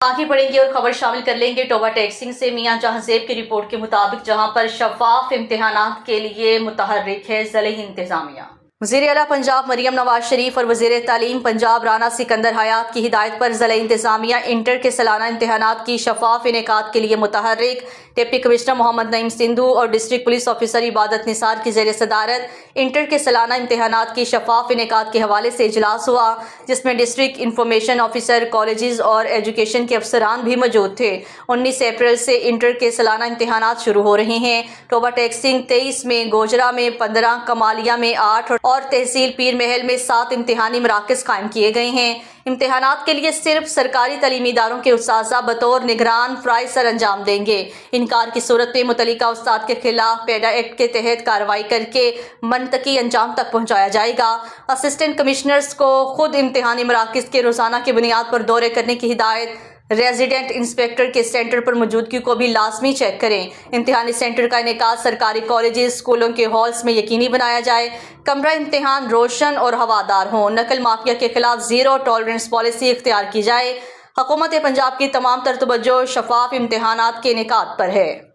आगे बढ़ेंगे और खबर शामिल कर लेंगे टोबा टेक्सिंग से। मियां जहांजेब की रिपोर्ट के मुताबिक जहां पर शफाफ इम्तिहानात के लिए मुतहर्रिक है ज़िले इंतजामिया। वज़ीर आला पंजाब मरियम नवाज शरीफ और वज़ीर तालीम पंजाब राना सिकंदर हयात की हिदायत पर ज़िला इंतजामिया इंटर के सालाना इम्तिहानात की शफाफ इनेकाद के लिए मुतहर्रिक। डिप्टी कमिश्नर मोहम्मद नईम सिंधु और डिस्ट्रिक्ट पुलिस ऑफिसर इबादत निसार की ज़ेर सदारत इंटर के सालाना इम्तिहानात की शफाफ इनेकाद के हवाले से इजलास हुआ, जिसमें डिस्ट्रिक्ट इंफॉर्मेशन ऑफिसर, कॉलेजेस और एजुकेशन के अफसरान भी मौजूद थे। 19 अप्रैल से इंटर के सालाना इम्तिहानात शुरू हो रहे हैं। टोबा टेक्सिंग 23 में, गोजरा में 15, कमालिया में 8 और तहसील पीर महल में 7 इम्तिहानी मराकज़ कायम किए गए हैं। इम्तिहानात के लिए सिर्फ सरकारी तालीमी इदारों के उस्ताज़ा बतौर निगरान फ्राई सर अंजाम देंगे। इनकार की सूरत में मुतल्लिका उस्ताद के खिलाफ पेडा एक्ट के तहत कार्रवाई करके मनतकी अंजाम तक पहुँचाया जाएगा। असिस्टेंट कमिश्नर्स को खुद इम्तिहानी मराकज़ के रोज़ाना की बुनियाद पर दौरे करने की हिदायत। रेजिडेंट इंस्पेक्टर के सेंटर पर मौजूदगी को भी लाजमी चेक करें। इम्तिहानी सेंटर का इनेकाद सरकारी कॉलेजेस, स्कूलों के हॉल्स में यकीनी बनाया जाए। कमरा इम्तिहान रोशन और हवादार हों। नकल माफिया के खिलाफ ज़ीरो टॉलरेंस पॉलिसी इख्तियार की जाए। हुकूमत पंजाब की तमाम तर तवज्जो शफाफ इम्तिहानात के इनेकाद पर है।